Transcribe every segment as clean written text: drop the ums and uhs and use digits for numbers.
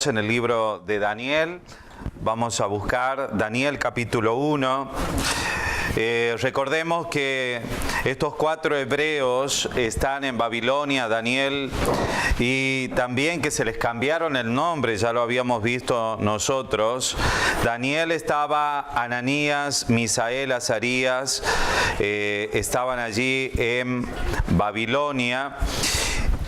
En el libro de Daniel, vamos a buscar Daniel capítulo 1. Recordemos que estos 4 hebreos están en Babilonia, Daniel, y también que se les cambiaron el nombre, ya lo habíamos visto nosotros. Daniel estaba, Ananías, Misael, Azarías, estaban allí en Babilonia.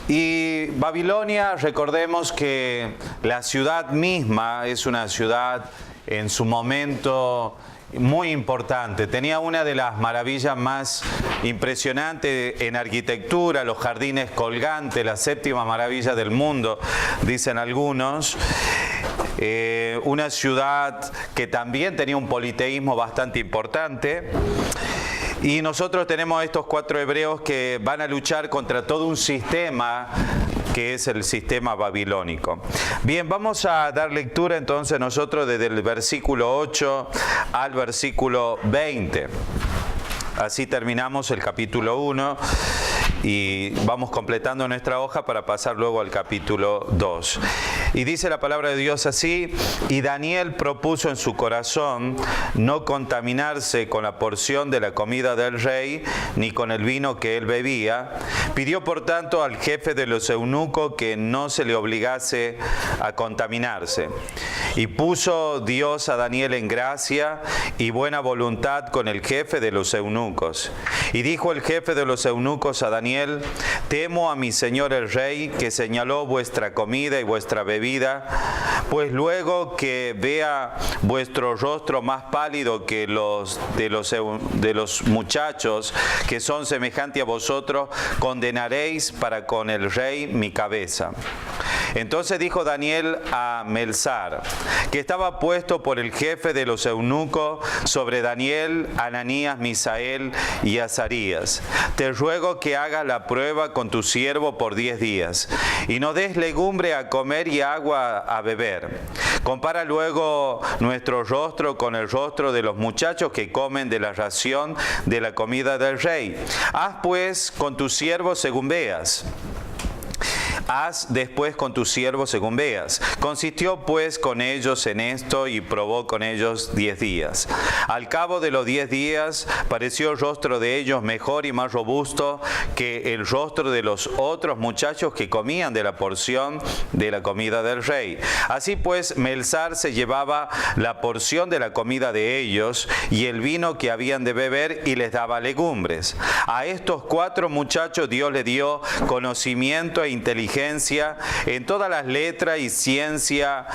Y Babilonia, recordemos que la ciudad misma es una ciudad en su momento muy importante. Tenía una de las maravillas más impresionantes en arquitectura, los jardines colgantes, la 7ª maravilla del mundo, dicen algunos. Una ciudad que también tenía un politeísmo bastante importante. Y nosotros tenemos estos 4 hebreos que van a luchar contra todo un sistema que es el sistema babilónico. Bien, vamos a dar lectura entonces nosotros desde el versículo 8 al versículo 20. Así terminamos el capítulo 1 y vamos completando nuestra hoja para pasar luego al capítulo 2. Y dice la palabra de Dios así: y Daniel propuso en su corazón no contaminarse con la porción de la comida del rey, ni con el vino que él bebía. Pidió por tanto al jefe de los eunucos que no se le obligase a contaminarse. Y puso Dios a Daniel en gracia y buena voluntad con el jefe de los eunucos. Y dijo el jefe de los eunucos a Daniel: temo a mi señor el rey, que señaló vuestra comida y vuestra bebida, pues luego que vea vuestro rostro más pálido que los de los muchachos que son semejantes a vosotros, condenaréis para con el rey mi cabeza. Entonces dijo Daniel a Melzar, que estaba puesto por el jefe de los eunucos sobre Daniel, Ananías, Misael y Azarías: te ruego que hagas la prueba con tu siervo por 10 días, y no des legumbre a comer y agua a beber. Compara luego nuestro rostro con el rostro de los muchachos que comen de la ración de la comida del rey. Haz pues con tu siervo según veas. Haz después con tu siervo según veas. Consistió pues con ellos en esto y probó con ellos 10 días. Al cabo de los 10 días pareció el rostro de ellos mejor y más robusto que el rostro de los otros muchachos que comían de la porción de la comida del rey. Así pues Melzar se llevaba la porción de la comida de ellos y el vino que habían de beber, y les daba legumbres. A estos 4 muchachos Dios les dio conocimiento e inteligencia en todas las letras y ciencia,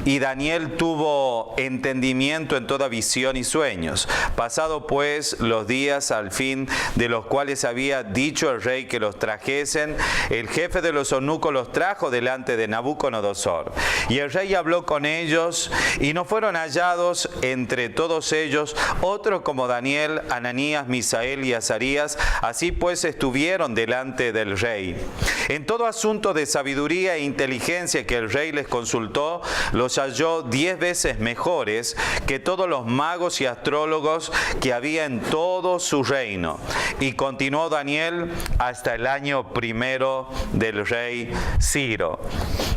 y Daniel tuvo entendimiento en toda visión y sueños. Pasado pues los días al fin de los cuales había dicho el rey que los trajesen, el jefe de los eunucos los trajo delante de Nabucodonosor. Y el rey habló con ellos, y no fueron hallados entre todos ellos otros como Daniel, Ananías, Misael y Azarías. Así pues estuvieron delante del rey. En todo asunto de sabiduría e inteligencia que el rey les consultó, los halló 10 veces mejores que todos los magos y astrólogos que había en todo su reino. Y continuó Daniel hasta el año 1 del rey Ciro,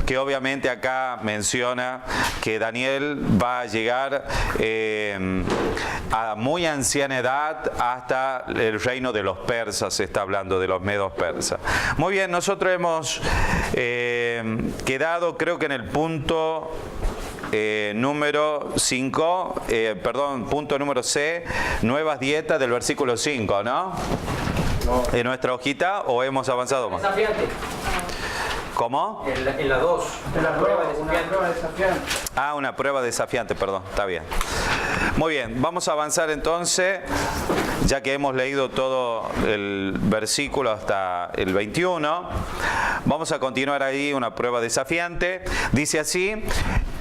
que obviamente acá menciona que Daniel va a llegar a muy anciana edad hasta el reino de los persas. Se está hablando de los medos persas. Muy bien, nosotros hemos quedado, creo que en el punto número 5, punto número C, nuevas dietas, del versículo 5, ¿no? ¿En nuestra hojita o hemos avanzado más? Desafiante. ¿Cómo? En la 2. La prueba desafiante. Ah, una prueba desafiante, perdón, está bien. Muy bien, vamos a avanzar entonces, ya que hemos leído todo el versículo hasta el 21. Vamos a continuar ahí, una prueba desafiante. Dice así: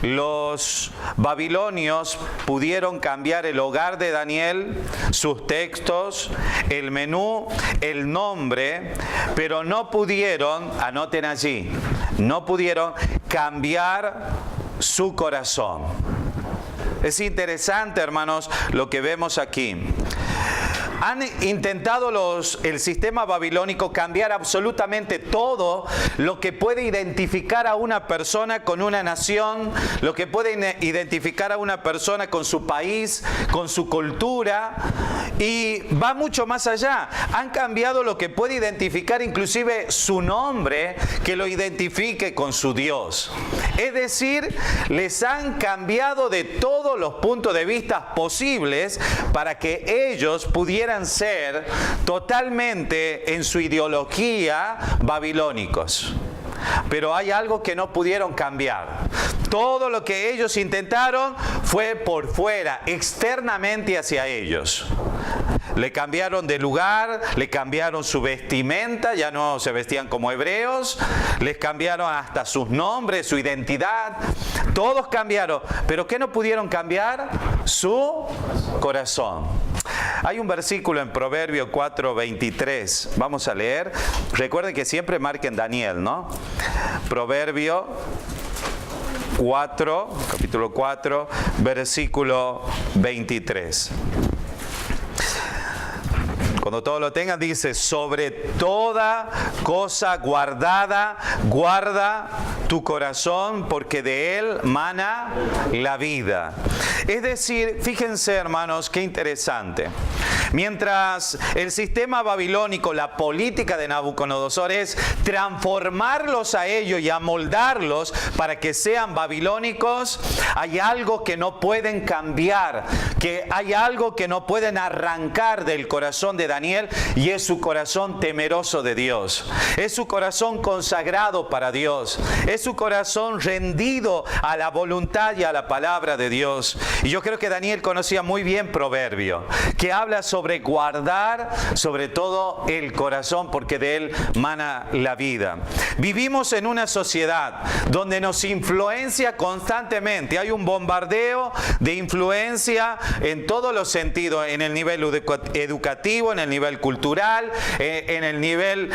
los babilonios pudieron cambiar el hogar de Daniel, sus textos, el menú, el nombre, pero no pudieron, anoten allí, no pudieron cambiar su corazón. Es interesante, hermanos, lo que vemos aquí. Han intentado el sistema babilónico cambiar absolutamente todo lo que puede identificar a una persona con una nación, lo que puede identificar a una persona con su país, con su cultura, y va mucho más allá. Han cambiado lo que puede identificar inclusive su nombre, que lo identifique con su Dios. Es decir, les han cambiado de todos los puntos de vista posibles para que ellos pudieran ser totalmente en su ideología babilónicos. Pero hay algo que no pudieron cambiar. Todo lo que ellos intentaron fue por fuera, externamente hacia ellos. Le cambiaron de lugar, le cambiaron su vestimenta, ya no se vestían como hebreos, les cambiaron hasta sus nombres, su identidad, todos cambiaron. ¿Pero qué no pudieron cambiar? Su corazón. Hay un versículo en Proverbio 4:23, vamos a leer. Recuerden que siempre marquen Daniel, ¿no? Proverbio 4, capítulo 4, versículo 23. Cuando todos lo tengan, dice: sobre toda cosa guardada, guarda tu corazón, porque de él mana la vida. Es decir, fíjense, hermanos, qué interesante. Mientras el sistema babilónico, la política de Nabucodonosor es transformarlos a ellos y amoldarlos para que sean babilónicos, hay algo que no pueden cambiar, que hay algo que no pueden arrancar del corazón de Daniel, y es su corazón temeroso de Dios. Es su corazón consagrado para Dios. Es su corazón rendido a la voluntad y a la palabra de Dios. Y yo creo que Daniel conocía muy bien Proverbio, que habla sobre guardar sobre todo el corazón, porque de él mana la vida. Vivimos en una sociedad donde nos influencia constantemente. Hay un bombardeo de influencia en todos los sentidos, en el nivel educativo, en el nivel cultural, en el nivel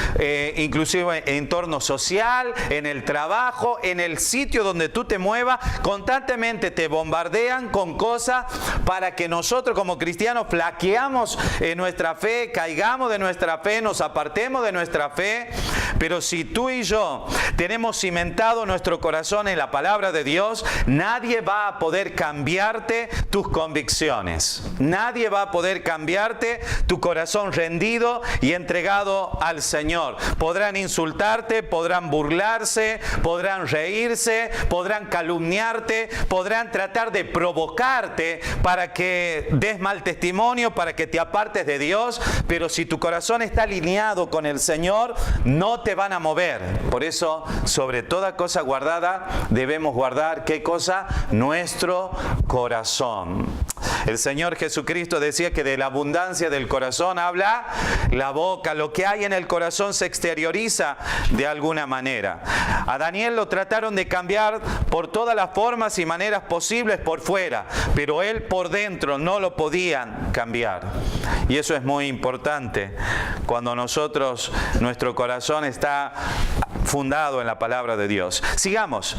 inclusive entorno social, en el trabajo, en el sitio donde tú te muevas. Constantemente te bombardean con cosas para que nosotros como cristianos flaqueamos en nuestra fe, caigamos de nuestra fe, nos apartemos de nuestra fe. Pero si tú y yo tenemos cimentado nuestro corazón en la palabra de Dios, nadie va a poder cambiarte tus convicciones. Nadie va a poder cambiarte tu corazón rendido y entregado al Señor. Podrán insultarte, podrán burlarse, podrán reírse, podrán calumniarte, podrán tratar de provocarte para que des mal testimonio, para que te apartes de Dios, pero si tu corazón está alineado con el Señor, no te van a mover. Por eso, sobre toda cosa guardada, debemos guardar, ¿qué cosa? Nuestro corazón. El Señor Jesucristo decía que de la abundancia del corazón habla la boca. Lo que hay en el corazón se exterioriza de alguna manera. A Daniel lo trataron de cambiar por todas las formas y maneras posibles por fuera, pero él por dentro no lo podían cambiar. Y eso es muy importante cuando nuestro corazón está fundado en la palabra de Dios. Sigamos.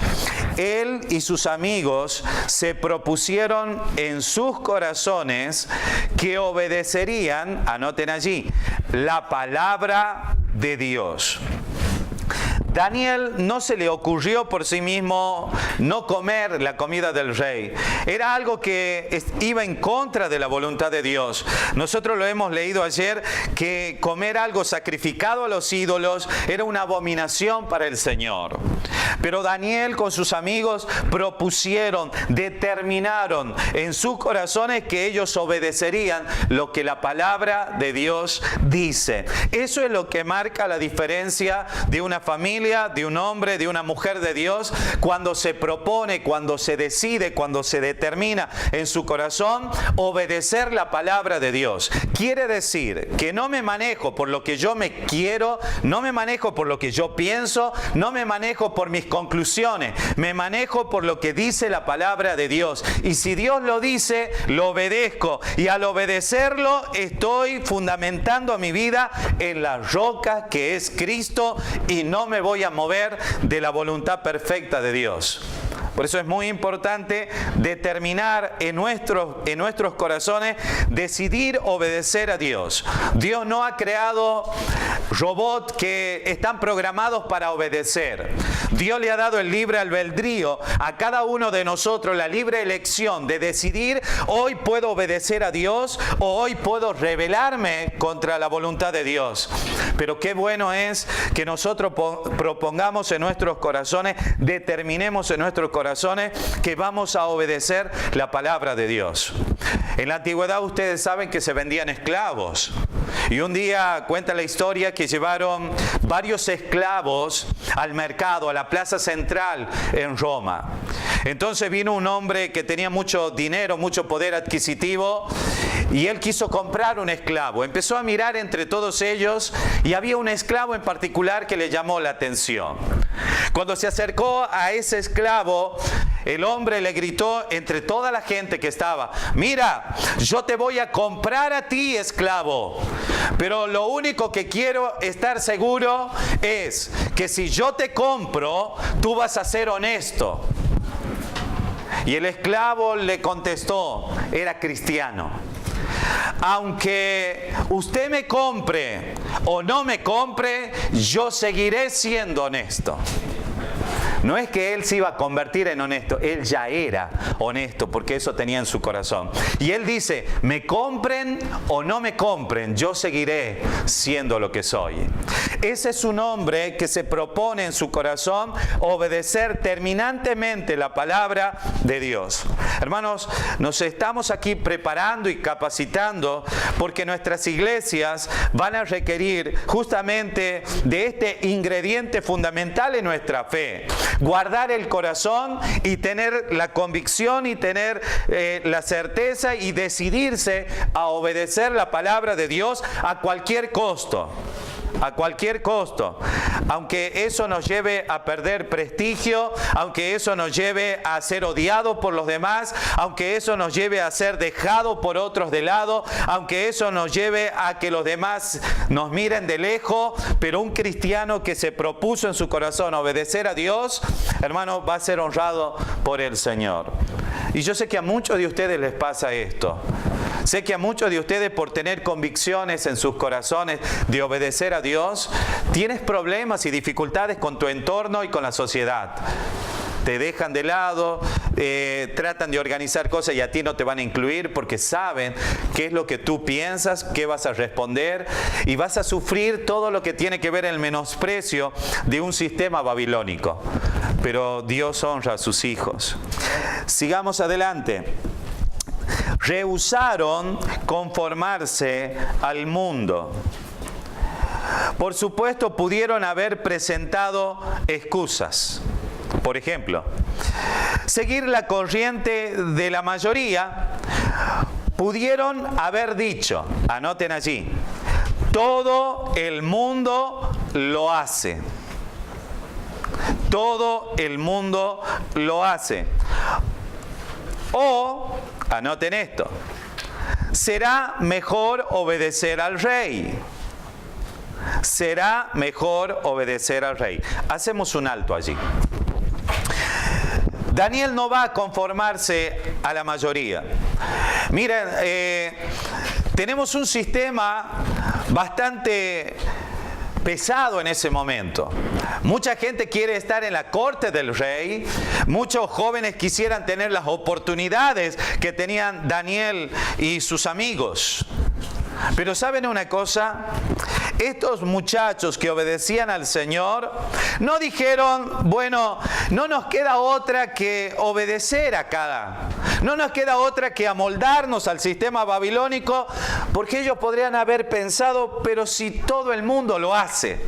Él y sus amigos se propusieron en sus corazones que obedecerían, anoten allí, la palabra de Dios. Daniel no se le ocurrió por sí mismo no comer la comida del rey. Era algo que iba en contra de la voluntad de Dios. Nosotros lo hemos leído ayer, que comer algo sacrificado a los ídolos era una abominación para el Señor. Pero Daniel con sus amigos propusieron, determinaron en sus corazones que ellos obedecerían lo que la palabra de Dios dice. Eso es lo que marca la diferencia de una familia, de un hombre, de una mujer de Dios, cuando se propone, cuando se decide, cuando se determina en su corazón obedecer la palabra de Dios. Quiere decir que no me manejo por lo que yo me quiero, no me manejo por lo que yo pienso, no me manejo por mis conclusiones, me manejo por lo que dice la palabra de Dios. Y si Dios lo dice, lo obedezco. Y al obedecerlo, estoy fundamentando mi vida en la roca que es Cristo, y no me voy a mover de la voluntad perfecta de Dios. Por eso es muy importante determinar en nuestros corazones, decidir obedecer a Dios. Dios no ha creado robots que están programados para obedecer. Dios le ha dado el libre albedrío a cada uno de nosotros, la libre elección de decidir: hoy puedo obedecer a Dios o hoy puedo rebelarme contra la voluntad de Dios. Pero qué bueno es que nosotros propongamos en nuestros corazones, determinemos en nuestros corazones que vamos a obedecer la palabra de Dios. En la antigüedad ustedes saben que se vendían esclavos. Y un día cuenta la historia que llevaron varios esclavos al mercado, a la plaza central en Roma. Entonces vino un hombre que tenía mucho dinero, mucho poder adquisitivo, y él quiso comprar un esclavo. Empezó a mirar entre todos ellos y había un esclavo en particular que le llamó la atención. Cuando se acercó a ese esclavo, el hombre le gritó entre toda la gente que estaba: mira, yo te voy a comprar a ti, esclavo, pero lo único que quiero estar seguro es que si yo te compro, tú vas a ser honesto. Y el esclavo le contestó, era cristiano: aunque usted me compre o no me compre, yo seguiré siendo honesto. No es que él se iba a convertir en honesto, él ya era honesto porque eso tenía en su corazón. Y él dice: me compren o no me compren, yo seguiré siendo lo que soy. Ese es un hombre que se propone en su corazón obedecer terminantemente la palabra de Dios. Hermanos, nos estamos aquí preparando y capacitando porque nuestras iglesias van a requerir justamente de este ingrediente fundamental en nuestra fe: guardar el corazón y tener la convicción y tener la certeza y decidirse a obedecer la palabra de Dios a cualquier costo. A cualquier costo, aunque eso nos lleve a perder prestigio, aunque eso nos lleve a ser odiados por los demás, aunque eso nos lleve a ser dejados por otros de lado, aunque eso nos lleve a que los demás nos miren de lejos. Pero un cristiano que se propuso en su corazón obedecer a Dios, hermano, va a ser honrado por el Señor. Y yo sé que a muchos de ustedes les pasa esto. Sé que a muchos de ustedes, por tener convicciones en sus corazones de obedecer a Dios, tienes problemas y dificultades con tu entorno y con la sociedad. Te dejan de lado, tratan de organizar cosas y a ti no te van a incluir porque saben qué es lo que tú piensas, qué vas a responder, y vas a sufrir todo lo que tiene que ver el menosprecio de un sistema babilónico. Pero Dios honra a sus hijos. Sigamos adelante. Rehusaron conformarse al mundo. Por supuesto, pudieron haber presentado excusas. Por ejemplo, seguir la corriente de la mayoría. Pudieron haber dicho, anoten allí: todo el mundo lo hace. Todo el mundo lo hace. O, anoten esto: será mejor obedecer al rey. Será mejor obedecer al rey. Hacemos un alto allí. Daniel no va a conformarse a la mayoría. Miren, tenemos un sistema bastante pesado en ese momento. Mucha gente quiere estar en la corte del rey. Muchos jóvenes quisieran tener las oportunidades que tenían Daniel y sus amigos. Pero ¿saben una cosa? Estos muchachos que obedecían al Señor no dijeron: bueno, no nos queda otra que obedecer acá. No nos queda otra que amoldarnos al sistema babilónico, porque ellos podrían haber pensado: pero si todo el mundo lo hace.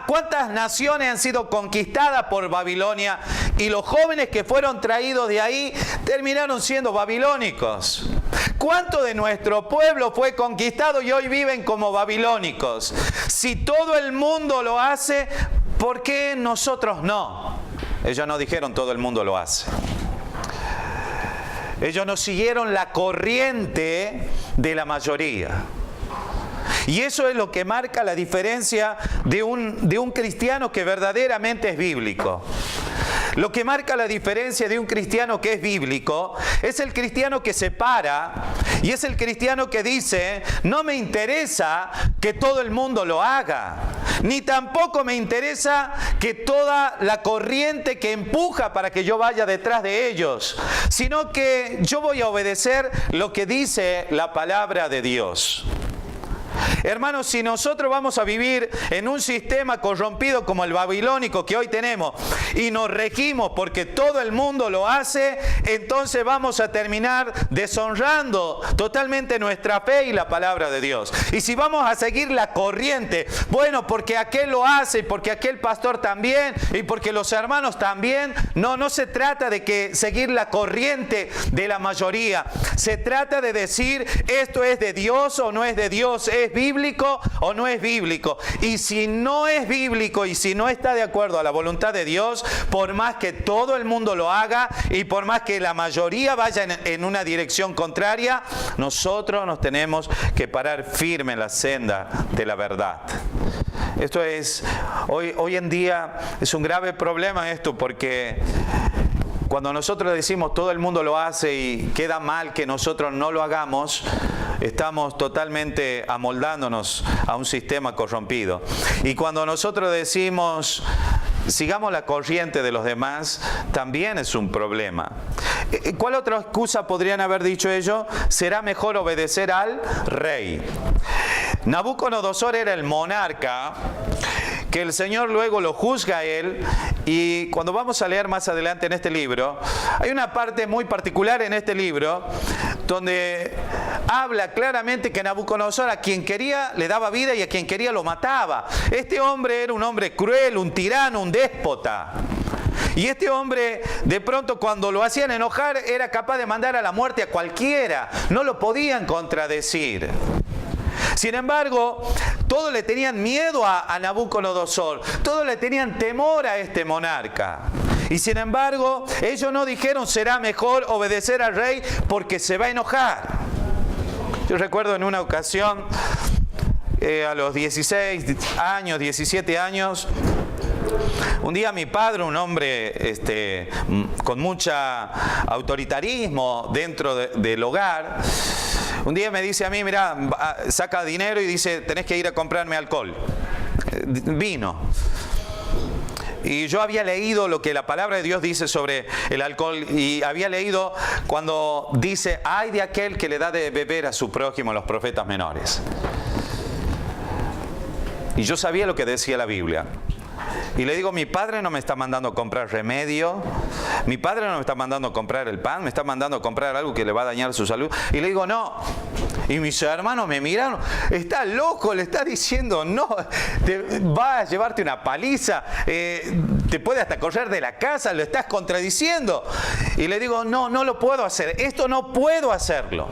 ¿Cuántas naciones han sido conquistadas por Babilonia y los jóvenes que fueron traídos de ahí terminaron siendo babilónicos? ¿Cuánto de nuestro pueblo fue conquistado y hoy viven como babilónicos? Si todo el mundo lo hace, ¿por qué nosotros no? Ellos no dijeron todo el mundo lo hace. Ellos no siguieron la corriente de la mayoría. Y eso es lo que marca la diferencia de un cristiano que verdaderamente es bíblico. Lo que marca la diferencia de un cristiano que es bíblico es el cristiano que se para y es el cristiano que dice: no me interesa que todo el mundo lo haga, ni tampoco me interesa que toda la corriente que empuja para que yo vaya detrás de ellos, sino que yo voy a obedecer lo que dice la palabra de Dios. Hermanos, si nosotros vamos a vivir en un sistema corrompido como el babilónico que hoy tenemos y nos regimos porque todo el mundo lo hace, entonces vamos a terminar deshonrando totalmente nuestra fe y la palabra de Dios. Y si vamos a seguir la corriente, bueno, porque aquel lo hace, y porque aquel pastor también, y porque los hermanos también, no se trata de que seguir la corriente de la mayoría. Se trata de decir: esto es de Dios o no es de Dios, es bíblico o no es bíblico. Y si no es bíblico y si no está de acuerdo a la voluntad de Dios, por más que todo el mundo lo haga y por más que la mayoría vaya en una dirección contraria, nosotros nos tenemos que parar firme en la senda de la verdad. Esto es, hoy en día es un grave problema esto, porque cuando nosotros decimos todo el mundo lo hace y queda mal que nosotros no lo hagamos, estamos totalmente amoldándonos a un sistema corrompido. Y cuando nosotros decimos sigamos la corriente de los demás, también es un problema. ¿Cuál otra excusa podrían haber dicho ellos? Será mejor obedecer al rey. Nabucodonosor era el monarca que el Señor luego lo juzga a él, y cuando vamos a leer más adelante en este libro, hay una parte muy particular en este libro donde habla claramente que Nabucodonosor a quien quería le daba vida y a quien quería lo mataba. Este hombre era un hombre cruel, un tirano, un déspota. Y este hombre, de pronto, cuando lo hacían enojar, era capaz de mandar a la muerte a cualquiera. No lo podían contradecir. Sin embargo, todos le tenían miedo a Nabucodonosor, todos le tenían temor a este monarca. Y sin embargo, ellos no dijeron será mejor obedecer al rey porque se va a enojar. Yo recuerdo en una ocasión, a los 16 años, 17 años, un día mi padre, un hombre con mucha autoritarismo dentro del hogar, un día me dice a mí: mira, saca dinero y dice: tenés que ir a comprarme alcohol, vino. Y yo había leído lo que la palabra de Dios dice sobre el alcohol, y había leído cuando dice: ay de aquel que le da de beber a su prójimo, los profetas menores. Y yo sabía lo que decía la Biblia. Y le digo: mi padre no me está mandando a comprar remedio, mi padre no me está mandando a comprar el pan, me está mandando a comprar algo que le va a dañar su salud. Y le digo: no. Y mis hermanos me miraron: está loco, le está diciendo no, va a llevarte una paliza, te puede hasta correr de la casa, lo estás contradiciendo. Y le digo: no lo puedo hacer, esto no puedo hacerlo,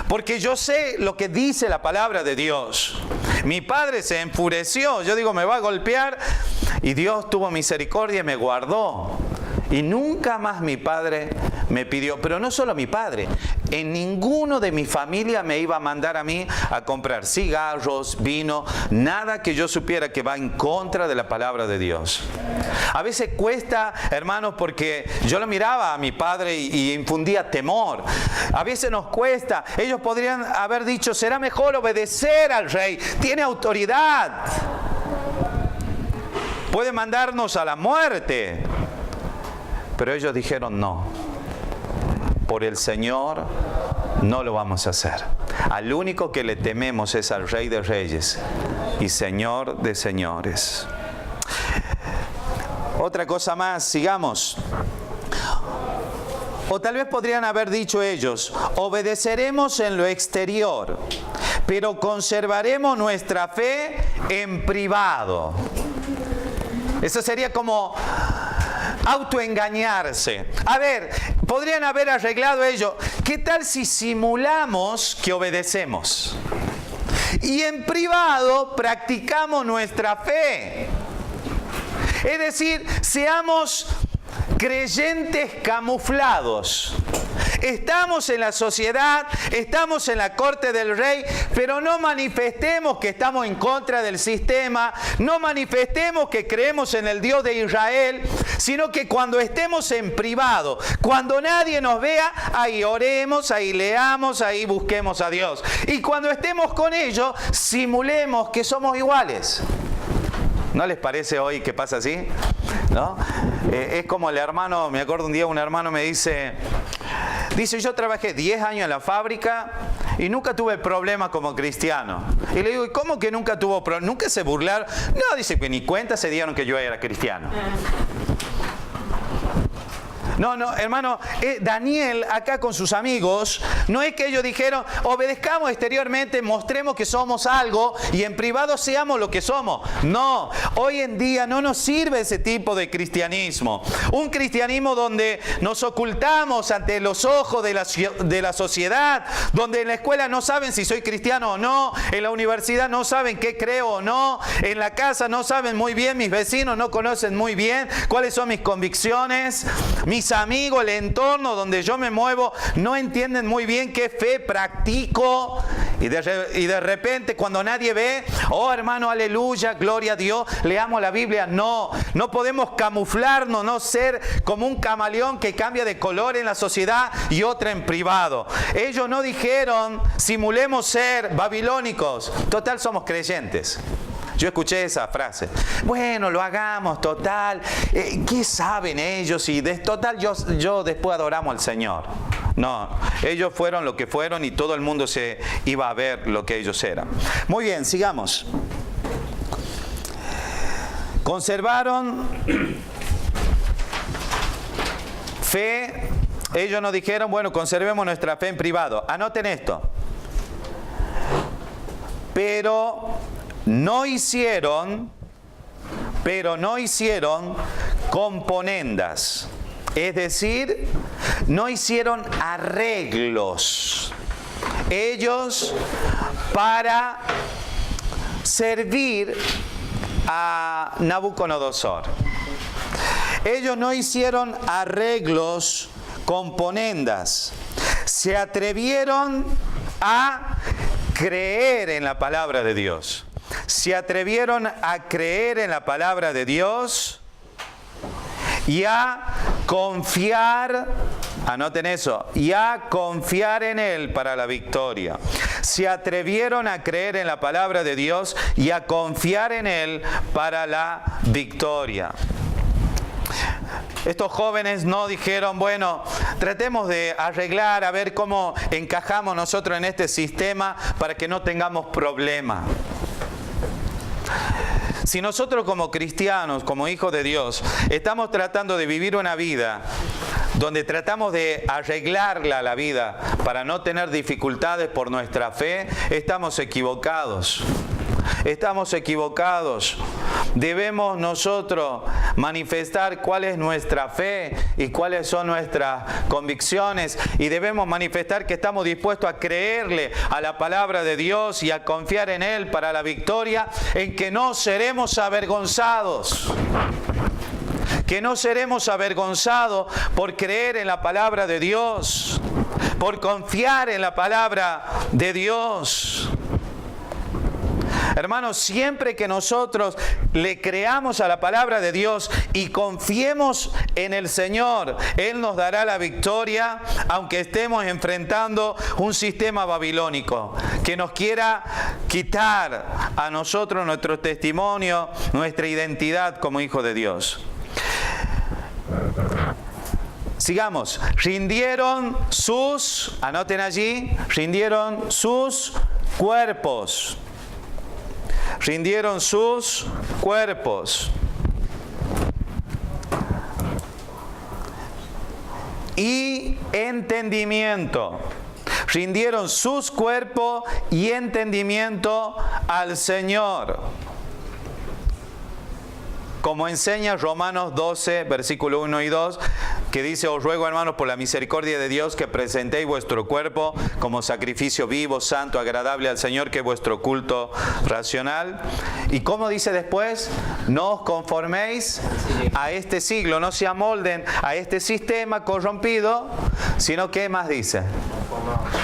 porque yo sé lo que dice la palabra de Dios. Mi padre se enfureció, yo digo: me va a golpear, y Dios tuvo misericordia y me guardó. Y nunca más mi padre me pidió, pero no solo mi padre, en ninguno de mi familia me iba a mandar a mí a comprar cigarros, vino, nada que yo supiera que va en contra de la palabra de Dios. A veces cuesta, hermanos, porque yo lo miraba a mi padre y infundía temor. A veces nos cuesta. Ellos podrían haber dicho: será mejor obedecer al rey, tiene autoridad, puede mandarnos a la muerte. Pero ellos dijeron: no, por el Señor no lo vamos a hacer. Al único que le tememos es al Rey de Reyes y Señor de Señores. Otra cosa más, sigamos. O tal vez podrían haber dicho ellos: obedeceremos en lo exterior, pero conservaremos nuestra fe en privado. Eso sería como autoengañarse. A ver, podrían haber arreglado ello. ¿Qué tal si simulamos que obedecemos y en privado practicamos nuestra fe? Es decir, seamos creyentes camuflados. estamos en la sociedad, estamos en la corte del rey, pero no manifestemos que estamos en contra del sistema, no manifestemos que creemos en el Dios de Israel, sino que cuando estemos en privado, cuando nadie nos vea, ahí oremos, ahí leamos, ahí busquemos a Dios. Y cuando estemos con ellos, simulemos que somos iguales. ¿No les parece hoy que pasa así? ¿No? Es como el hermano, me acuerdo un día un hermano me dice, yo trabajé 10 años en la fábrica y nunca tuve problema como cristiano. Y le digo, ¿y cómo que nunca tuvo problema? ¿Nunca se burlaron? No, dice que ni cuenta se dieron que yo era cristiano. No, hermano, Daniel acá con sus amigos, no es que ellos dijeron, obedezcamos exteriormente, mostremos que somos algo y en privado seamos lo que somos. No, hoy en día no nos sirve ese tipo de cristianismo. Un cristianismo donde nos ocultamos ante los ojos de la sociedad, donde en la escuela no saben si soy cristiano o no, en la universidad no saben qué creo o no, en la casa no saben muy bien, mis vecinos no conocen muy bien cuáles son mis convicciones, mis amigos, el entorno donde yo me muevo, no entienden muy bien qué fe practico. Y de repente cuando nadie ve, oh hermano, aleluya, gloria a Dios, leamos la Biblia. No podemos camuflarnos, no ser como un camaleón que cambia de color en la sociedad y otra en privado. Ellos no dijeron, simulemos ser babilónicos. Total, somos creyentes. Yo escuché esa frase. Bueno, lo hagamos, total. ¿Qué saben ellos? Y total, yo después adoramos al Señor. No, ellos fueron lo que fueron y todo el mundo se iba a ver lo que ellos eran. Muy bien, sigamos. Conservaron fe. Ellos nos dijeron, bueno, conservemos nuestra fe en privado. Anoten esto. Pero no hicieron componendas. Es decir, no hicieron arreglos. Ellos para servir a Nabucodonosor. Ellos no hicieron arreglos, componendas. Se atrevieron a creer en la palabra de Dios. Se atrevieron a creer en la palabra de Dios y a confiar, anoten eso, y a confiar en Él para la victoria. Se atrevieron a creer en la palabra de Dios y a confiar en Él para la victoria. Estos jóvenes no dijeron, bueno, tratemos de arreglar, a ver cómo encajamos nosotros en este sistema para que no tengamos problemas. Si nosotros como cristianos, como hijos de Dios, estamos tratando de vivir una vida donde tratamos de arreglarla la vida para no tener dificultades por nuestra fe, estamos equivocados. Estamos equivocados. Debemos nosotros manifestar cuál es nuestra fe y cuáles son nuestras convicciones, y debemos manifestar que estamos dispuestos a creerle a la palabra de Dios y a confiar en Él para la victoria, en que no seremos avergonzados. Que no seremos avergonzados por creer en la palabra de Dios, por confiar en la palabra de Dios. Hermanos, siempre que nosotros le creamos a la palabra de Dios y confiemos en el Señor, Él nos dará la victoria, aunque estemos enfrentando un sistema babilónico que nos quiera quitar a nosotros nuestro testimonio, nuestra identidad como hijos de Dios. Sigamos. Rindieron sus, anoten allí, rindieron sus cuerpos. Rindieron sus cuerpos y entendimiento. Rindieron sus cuerpos y entendimiento al Señor. Como enseña Romanos 12, versículo 1 y 2, que dice: os ruego, hermanos, por la misericordia de Dios, que presentéis vuestro cuerpo como sacrificio vivo, santo, agradable al Señor, que es vuestro culto racional. ¿Y cómo dice después? No os conforméis a este siglo, no se amolden a este sistema corrompido, sino que más dice,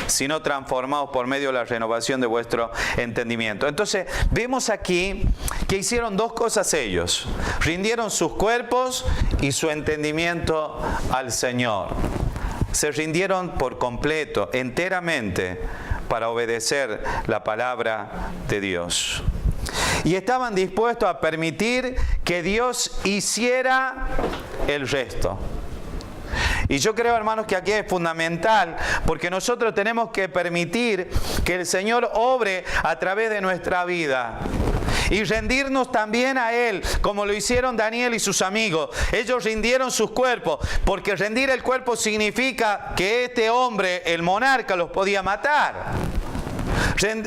sino transformados por medio de la renovación de vuestro entendimiento. Entonces, vemos aquí que hicieron dos cosas ellos: rindieron sus cuerpos y su entendimiento al Señor. Se rindieron por completo, enteramente, para obedecer la palabra de Dios. Y estaban dispuestos a permitir que Dios hiciera el resto. Y yo creo, hermanos, que aquí es fundamental, porque nosotros tenemos que permitir que el Señor obre a través de nuestra vida. Y rendirnos también a Él, como lo hicieron Daniel y sus amigos. Ellos rindieron sus cuerpos, porque rendir el cuerpo significa que este hombre, el monarca, los podía matar.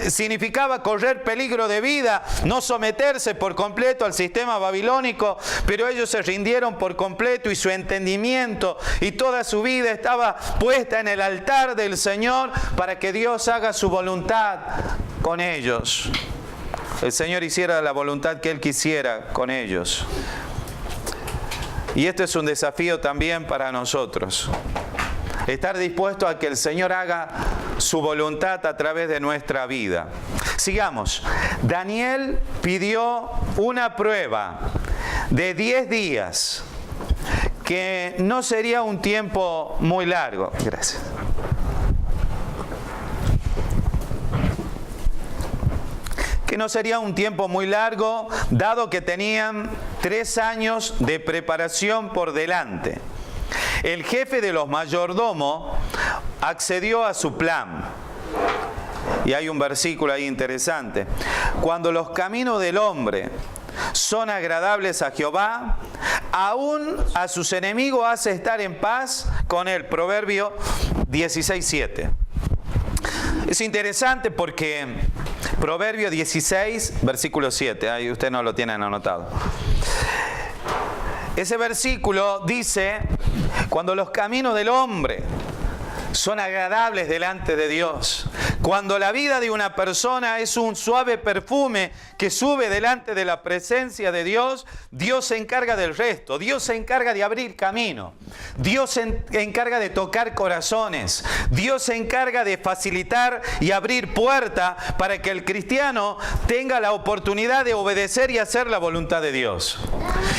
Significaba correr peligro de vida, no someterse por completo al sistema babilónico, pero ellos se rindieron por completo y su entendimiento y toda su vida estaba puesta en el altar del Señor para que Dios haga su voluntad con ellos. El Señor hiciera la voluntad que Él quisiera con ellos. Y este es un desafío también para nosotros. Estar dispuesto a que el Señor haga su voluntad a través de nuestra vida. Sigamos. Daniel pidió una prueba de 10 días, que no sería un tiempo muy largo. Gracias. Que no sería un tiempo muy largo, dado que tenían 3 años de preparación por delante. El jefe de los mayordomos accedió a su plan. Y hay un versículo ahí interesante. Cuando los caminos del hombre son agradables a Jehová, aún a sus enemigos hace estar en paz con él. Proverbio 16:7. Es interesante porque Proverbio 16, versículo 7. Ahí ustedes no lo tienen anotado. Ese versículo dice: cuando los caminos del hombre son agradables delante de Dios, cuando la vida de una persona es un suave perfume que sube delante de la presencia de Dios, Dios se encarga del resto. Dios se encarga de abrir camino. Dios se encarga de tocar corazones. Dios se encarga de facilitar y abrir puertas para que el cristiano tenga la oportunidad de obedecer y hacer la voluntad de Dios.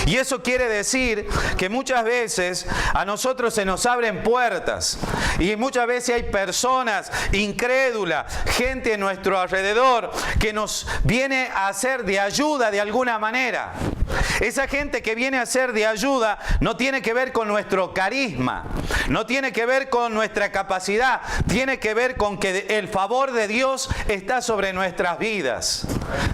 Y eso quiere decir que muchas veces a nosotros se nos abren puertas y muchas veces hay personas incrédulas, gente a nuestro alrededor que nos viene a hacer de ayuda de alguna manera. Esa gente que viene a ser de ayuda no tiene que ver con nuestro carisma, no tiene que ver con nuestra capacidad, tiene que ver con que el favor de Dios está sobre nuestras vidas.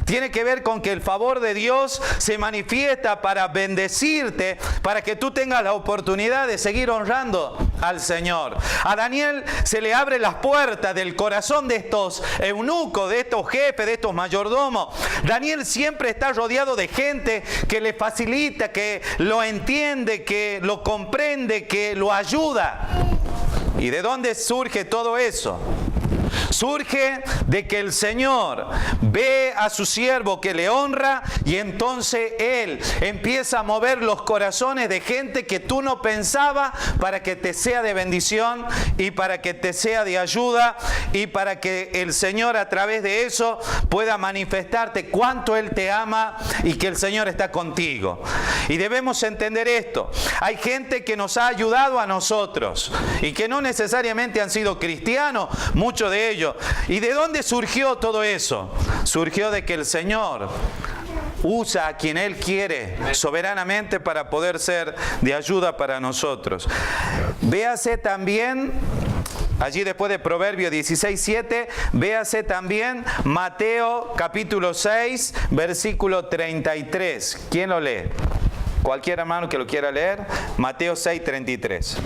Tiene que ver con que el favor de Dios se manifiesta para bendecirte, para que tú tengas la oportunidad de seguir honrando al Señor. A Daniel se le abren las puertas del corazón de estos eunucos, de estos jefes, de estos mayordomos. Daniel siempre está rodeado de gente que le facilita, que lo entiende, que lo comprende, que lo ayuda. ¿Y de dónde surge todo eso? Surge de que el Señor ve a su siervo que le honra y entonces Él empieza a mover los corazones de gente que tú no pensabas para que te sea de bendición y para que te sea de ayuda y para que el Señor a través de eso pueda manifestarte cuánto Él te ama y que el Señor está contigo. Y debemos entender esto. Hay gente que nos ha ayudado a nosotros y que no necesariamente han sido cristianos, muchos de ellos. ¿Y de dónde surgió todo eso? Surgió de que el Señor usa a quien Él quiere soberanamente para poder ser de ayuda para nosotros. Véase también, allí después de Proverbio 16:7, véase también Mateo capítulo 6, versículo 33. ¿Quién lo lee? Cualquier hermano que lo quiera leer. Mateo 6, 33.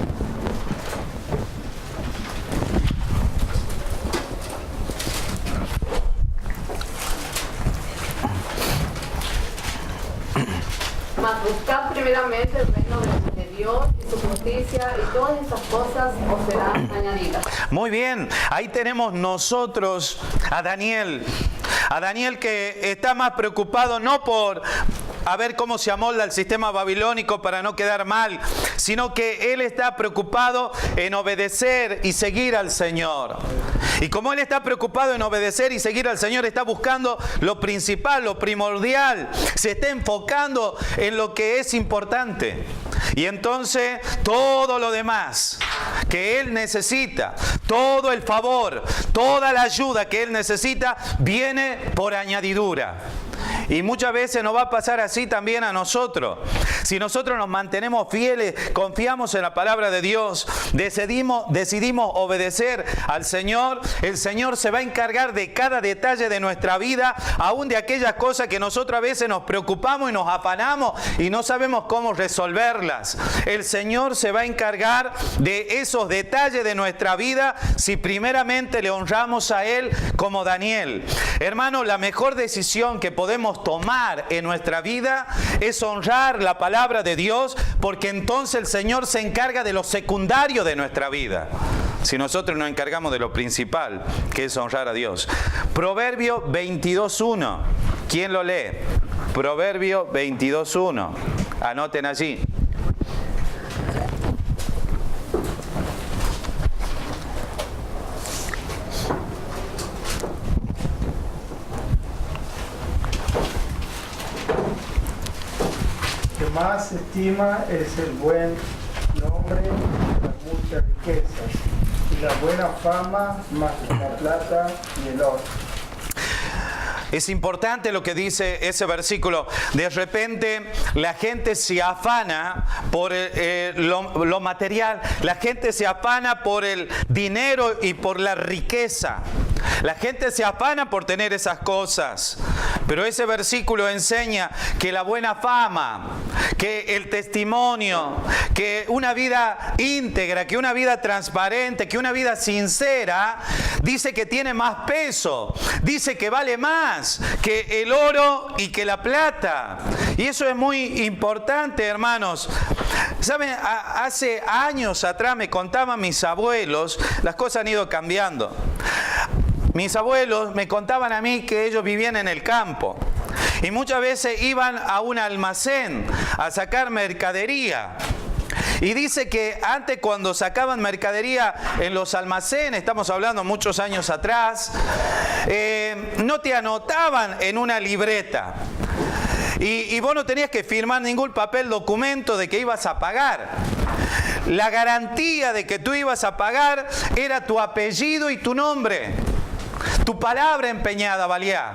Mas buscad primeramente el reino de Dios y su justicia, y todas esas cosas os serán añadidas. Muy bien, ahí tenemos nosotros a Daniel que está más preocupado no por a ver cómo se amolda el sistema babilónico para no quedar mal, sino que él está preocupado en obedecer y seguir al Señor. Y como él está preocupado en obedecer y seguir al Señor, está buscando lo principal, lo primordial, se está enfocando en lo que es importante. Y entonces todo lo demás que él necesita, todo el favor, toda la ayuda que él necesita, viene por añadidura. Y muchas veces nos va a pasar así también a nosotros. Si nosotros nos mantenemos fieles, confiamos en la palabra de Dios, decidimos obedecer al Señor, el Señor se va a encargar de cada detalle de nuestra vida, aún de aquellas cosas que nosotros a veces nos preocupamos y nos afanamos y no sabemos cómo resolverlas. El Señor se va a encargar de esos detalles de nuestra vida si primeramente le honramos a Él como Daniel. Hermano, la mejor decisión que podemos tomar en nuestra vida es honrar la palabra de Dios, porque entonces el Señor se encarga de lo secundario de nuestra vida, si nosotros nos encargamos de lo principal, que es honrar a Dios. Proverbio 22.1. ¿Quién lo lee? Proverbio 22.1. Anoten allí. Más estima es el buen nombre y las muchas riquezas, y la buena fama más que la plata y el oro. Es importante lo que dice ese versículo. De repente la gente se afana por lo material, la gente se afana por el dinero y por la riqueza. La gente se afana por tener esas cosas. Pero ese versículo enseña que la buena fama, que el testimonio, que una vida íntegra, que una vida transparente, que una vida sincera, dice que tiene más peso, dice que vale más que el oro y que la plata. Y eso es muy importante, hermanos. ¿Saben? Hace años atrás me contaban mis abuelos, las cosas han ido cambiando. Mis abuelos me contaban a mí que ellos vivían en el campo y muchas veces iban a un almacén a sacar mercadería. Y dice que antes, cuando sacaban mercadería en los almacenes, estamos hablando muchos años atrás, no te anotaban en una libreta. Y vos no tenías que firmar ningún papel, documento de que ibas a pagar. La garantía de que tú ibas a pagar era tu apellido y tu nombre. Tu palabra empeñada valía.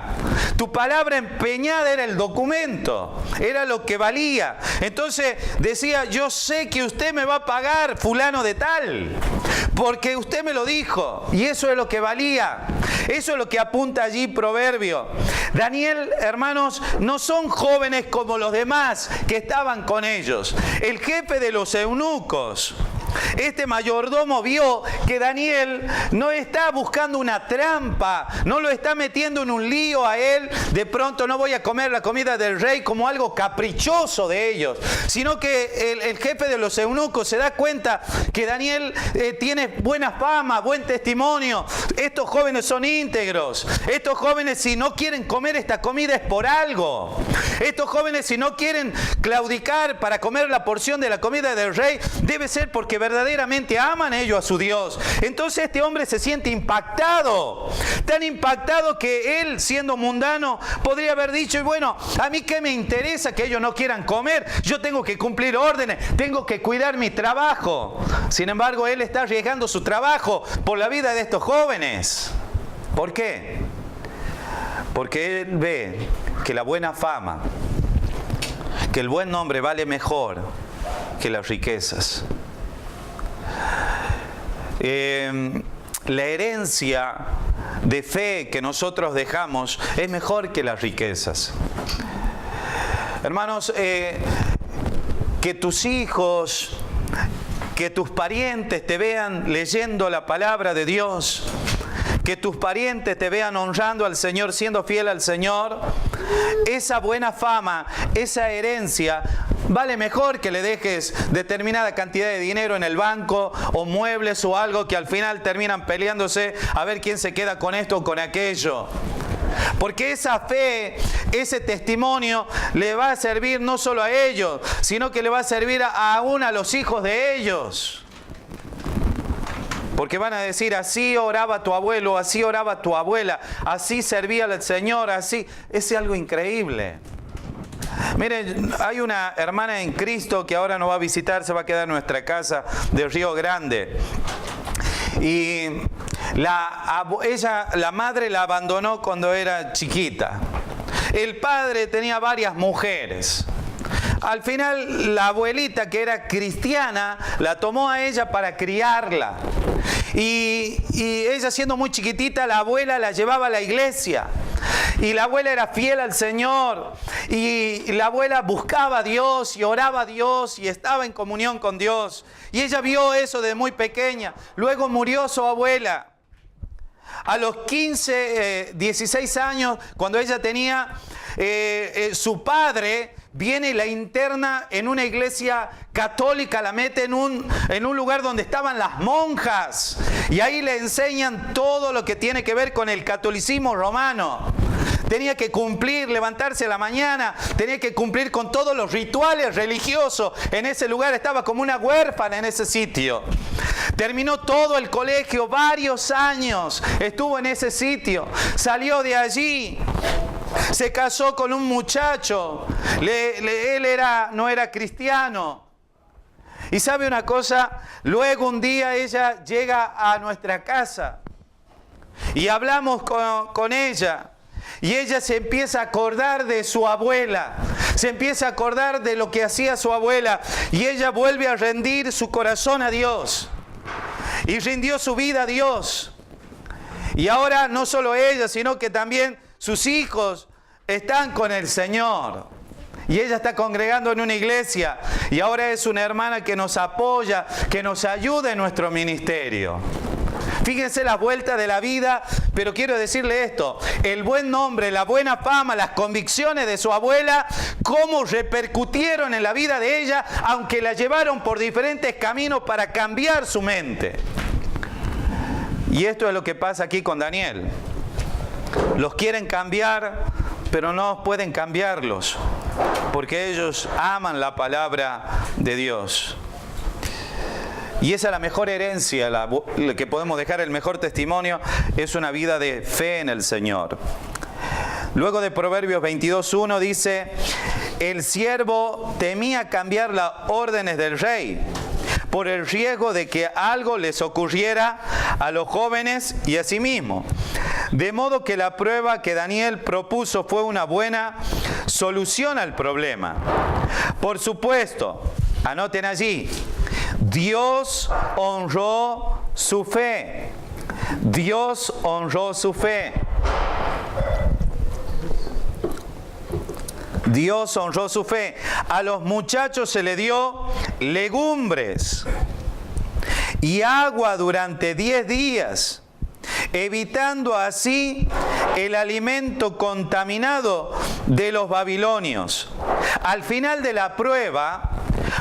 Tu palabra empeñada era el documento, era lo que valía. Entonces decía, yo sé que usted me va a pagar, fulano de tal, porque usted me lo dijo. Y eso es lo que valía. Eso es lo que apunta allí Proverbio. Daniel, hermanos, no son jóvenes como los demás que estaban con ellos. El jefe de los eunucos, este mayordomo, vio que Daniel no está buscando una trampa, no lo está metiendo en un lío a él. De pronto no voy a comer la comida del rey como algo caprichoso de ellos, sino que el jefe de los eunucos se da cuenta que Daniel tiene buena fama, buen testimonio. Estos jóvenes son íntegros. Estos jóvenes, si no quieren comer esta comida, es por algo. Estos jóvenes, si no quieren claudicar para comer la porción de la comida del rey, debe ser porque verdaderamente aman ellos a su Dios. Entonces este hombre se siente impactado, tan impactado que él, siendo mundano, podría haber dicho, y bueno, a mí qué me interesa que ellos no quieran comer, yo tengo que cumplir órdenes, tengo que cuidar mi trabajo. Sin embargo, él está arriesgando su trabajo por la vida de estos jóvenes. ¿Por qué? Porque él ve que la buena fama, que el buen nombre vale mejor que las riquezas. La herencia de fe que nosotros dejamos es mejor que las riquezas. Hermanos, que tus hijos, que tus parientes te vean leyendo la palabra de Dios, que tus parientes te vean honrando al Señor, siendo fiel al Señor, esa buena fama, esa herencia Vale mejor que le dejes determinada cantidad de dinero en el banco o muebles o algo que al final terminan peleándose a ver quién se queda con esto o con aquello. Porque esa fe, ese testimonio le va a servir no solo a ellos, sino que le va a servir aún a los hijos de ellos. Porque van a decir, así oraba tu abuelo, así oraba tu abuela, así servía al Señor, así. Es algo increíble. Miren, hay una hermana en Cristo que ahora nos va a visitar, se va a quedar en nuestra casa de Río Grande. Y la madre la abandonó cuando era chiquita. El padre tenía varias mujeres. Al final, la abuelita, que era cristiana, la tomó a ella para criarla. Y ella, siendo muy chiquitita, la abuela la llevaba a la iglesia. Y la abuela era fiel al Señor. Y la abuela buscaba a Dios y oraba a Dios y estaba en comunión con Dios. Y ella vio eso desde muy pequeña. Luego murió su abuela. A los 15, 16 años, cuando ella tenía, su padre viene y la interna en una iglesia católica, la mete en un lugar donde estaban las monjas. Y ahí le enseñan todo lo que tiene que ver con el catolicismo romano. Tenía que cumplir, levantarse a la mañana, tenía que cumplir con todos los rituales religiosos. En ese lugar estaba como una huérfana en ese sitio. Terminó todo el colegio, varios años estuvo en ese sitio. Salió de allí, se casó con un muchacho. Él no era cristiano. Y sabe una cosa, luego un día ella llega a nuestra casa y hablamos con ella. Y ella se empieza a acordar de su abuela, se empieza a acordar de lo que hacía su abuela. Y ella vuelve a rendir su corazón a Dios. Y rindió su vida a Dios. Y ahora no solo ella, sino que también sus hijos están con el Señor. Y ella está congregando en una iglesia. Y ahora es una hermana que nos apoya, que nos ayuda en nuestro ministerio. Fíjense la vuelta de la vida, pero quiero decirle esto, el buen nombre, la buena fama, las convicciones de su abuela, cómo repercutieron en la vida de ella, aunque la llevaron por diferentes caminos para cambiar su mente. Y esto es lo que pasa aquí con Daniel. Los quieren cambiar, pero no pueden cambiarlos, porque ellos aman la palabra de Dios. Y esa es la mejor herencia, la que podemos dejar, el mejor testimonio, es una vida de fe en el Señor. Luego de Proverbios 22:1 dice, el siervo temía cambiar las órdenes del rey por el riesgo de que algo les ocurriera a los jóvenes y a sí mismo. De modo que la prueba que Daniel propuso fue una buena solución al problema. Por supuesto, anoten allí, Dios honró su fe. Dios honró su fe. Dios honró su fe. A los muchachos se le dio legumbres y agua durante 10 días, evitando así el alimento contaminado de los babilonios. Al final de la prueba,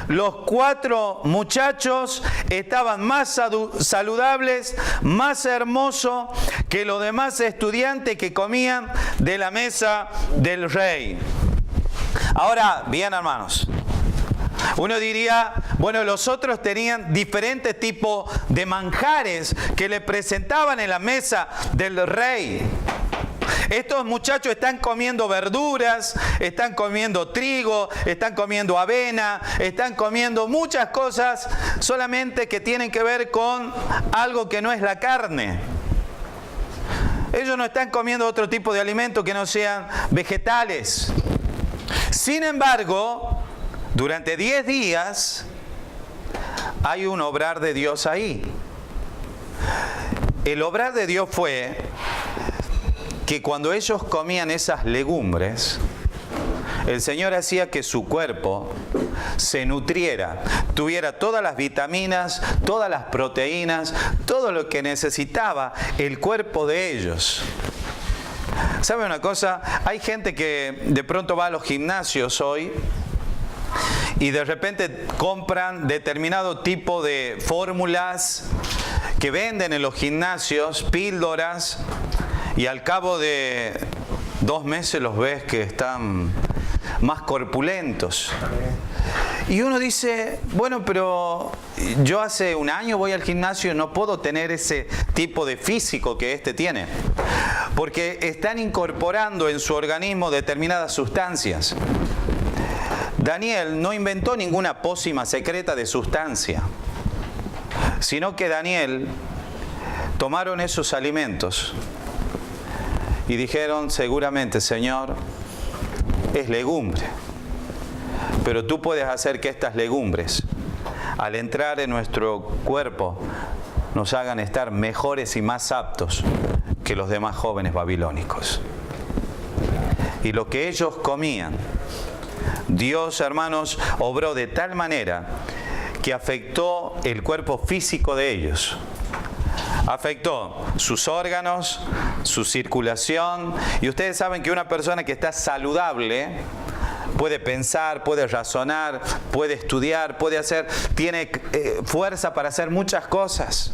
los 4 muchachos estaban más saludables, más hermosos que los demás estudiantes que comían de la mesa del rey. Ahora, bien, hermanos, uno diría, bueno, los otros tenían diferentes tipos de manjares que le presentaban en la mesa del rey. Estos muchachos están comiendo verduras, están comiendo trigo, están comiendo avena, están comiendo muchas cosas solamente que tienen que ver con algo que no es la carne. Ellos no están comiendo otro tipo de alimento que no sean vegetales. Sin embargo, durante 10 días hay un obrar de Dios ahí. El obrar de Dios fue que cuando ellos comían esas legumbres, el Señor hacía que su cuerpo se nutriera, tuviera todas las vitaminas, todas las proteínas, todo lo que necesitaba el cuerpo de ellos. ¿Sabe una cosa? Hay gente que de pronto va a los gimnasios hoy y de repente compran determinado tipo de fórmulas que venden en los gimnasios, píldoras, y al cabo de 2 meses los ves que están más corpulentos. Y uno dice, bueno, pero yo hace 1 año voy al gimnasio y no puedo tener ese tipo de físico que este tiene. Porque están incorporando en su organismo determinadas sustancias. Daniel no inventó ninguna pócima secreta de sustancia, sino que Daniel tomaron esos alimentos y dijeron, seguramente, Señor, es legumbre. Pero tú puedes hacer que estas legumbres, al entrar en nuestro cuerpo, nos hagan estar mejores y más aptos que los demás jóvenes babilónicos. Y lo que ellos comían, Dios, hermanos, obró de tal manera que afectó el cuerpo físico de ellos. Afectó sus órganos, su circulación. Y ustedes saben que una persona que está saludable puede pensar, puede razonar, puede estudiar, tiene fuerza para hacer muchas cosas.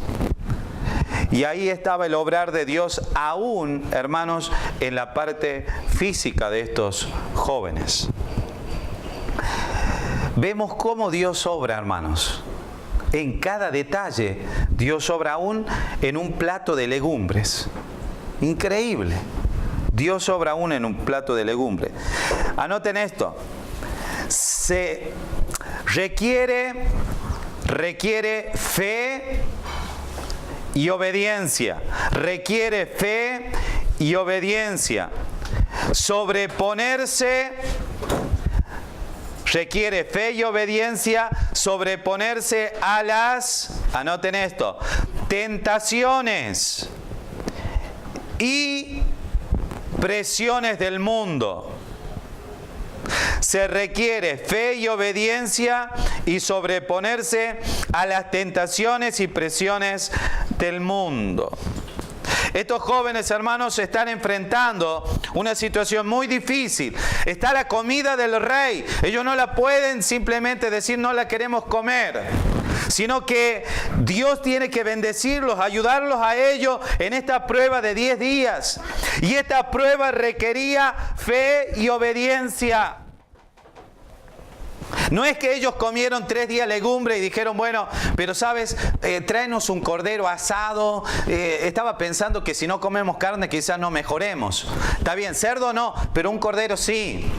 Y ahí estaba el obrar de Dios aún, hermanos, en la parte física de estos jóvenes. Vemos cómo Dios obra, hermanos. En cada detalle, Dios obra aún en un plato de legumbres. Increíble. Dios obra aún en un plato de legumbres. Anoten esto. Se requiere fe y obediencia. Requiere fe y obediencia. Requiere fe y obediencia, sobreponerse a las, anoten esto, tentaciones y presiones del mundo. Se requiere fe y obediencia y sobreponerse a las tentaciones y presiones del mundo. Estos jóvenes, hermanos, están enfrentando una situación muy difícil. Está la comida del rey. Ellos no la pueden simplemente decir no la queremos comer, sino que Dios tiene que bendecirlos, ayudarlos a ellos en esta prueba de 10 días. Y esta prueba requería fe y obediencia. No es que ellos comieron 3 días legumbre y dijeron, bueno, pero sabes, tráenos un cordero asado. Estaba pensando que si no comemos carne quizás no mejoremos. Está bien, cerdo no, pero un cordero sí.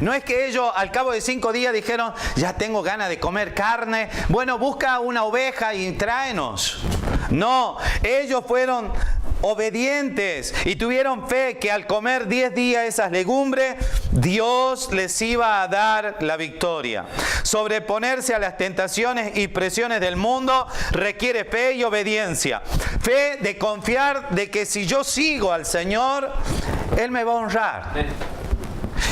No es que ellos al cabo de 5 días dijeron, ya tengo ganas de comer carne. Bueno, busca una oveja y tráenos. No, ellos fueron obedientes y tuvieron fe que al comer 10 días esas legumbres, Dios les iba a dar la victoria. Sobreponerse a las tentaciones y presiones del mundo requiere fe y obediencia. Fe de confiar de que si yo sigo al Señor, Él me va a honrar.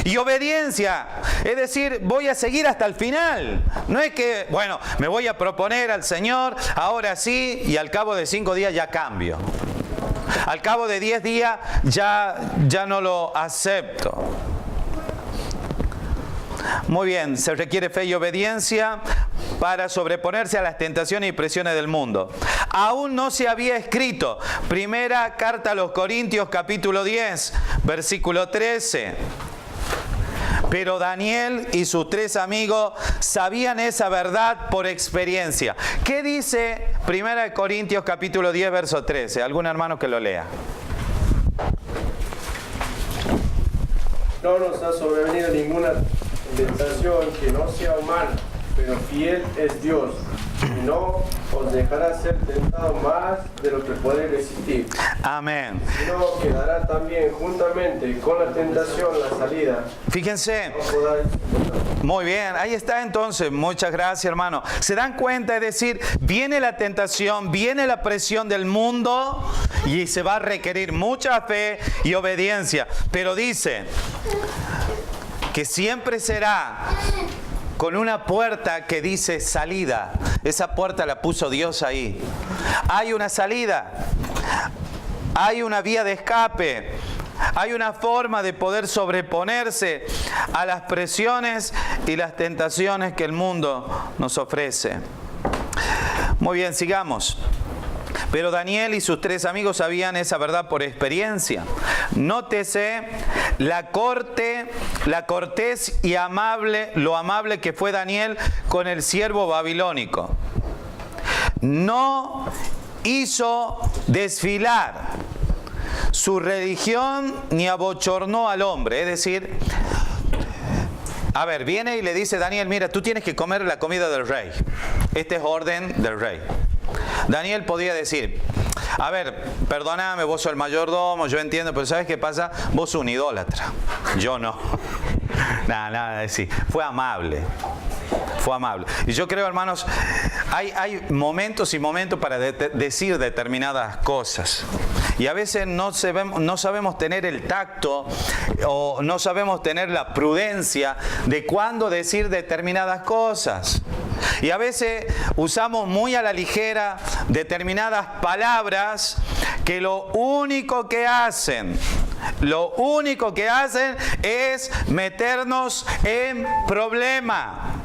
Y obediencia, es decir, voy a seguir hasta el final. No es que, bueno, me voy a proponer al Señor, ahora sí, y al cabo de 5 días ya cambio. Al cabo de 10 días ya no lo acepto. Muy bien, se requiere fe y obediencia para sobreponerse a las tentaciones y presiones del mundo. Aún no se había escrito. Primera carta a los Corintios, capítulo 10, versículo 13. Pero Daniel y sus 3 amigos sabían esa verdad por experiencia. ¿Qué dice 1 Corintios capítulo 10, verso 13? ¿Algún hermano que lo lea? No nos ha sobrevenido ninguna tentación que no sea humana, pero fiel es Dios, y no os dejará ser tentado más de lo que podéis resistir. Amén. Sino que dará también juntamente con la tentación la salida. Fíjense. No podáis soportar. Muy bien, ahí está entonces. Muchas gracias, hermano. ¿Se dan cuenta? Es decir, viene la tentación, viene la presión del mundo y se va a requerir mucha fe y obediencia. Pero dice que siempre será con una puerta que dice salida. Esa puerta la puso Dios ahí. Hay una salida. Hay una vía de escape. Hay una forma de poder sobreponerse a las presiones y las tentaciones que el mundo nos ofrece. Muy bien, sigamos. Pero Daniel y sus 3 amigos sabían esa verdad por experiencia. Nótese la cortés y lo amable que fue Daniel con el siervo babilónico. No hizo desfilar su religión ni abochornó al hombre. Es decir, a ver, viene y le dice Daniel, mira, tú tienes que comer la comida del rey. Este es orden del rey. Daniel podía decir, a ver, perdóname, vos sos el mayordomo, yo entiendo, pero ¿sabes qué pasa? Vos sos un idólatra, yo no. Nada de decir. Fue amable. Fue amable. Y yo creo, hermanos, hay momentos y momentos para decir determinadas cosas. Y a veces no sabemos tener el tacto o no sabemos tener la prudencia de cuándo decir determinadas cosas. Y a veces usamos muy a la ligera determinadas palabras que lo único que hacen es meternos en problema.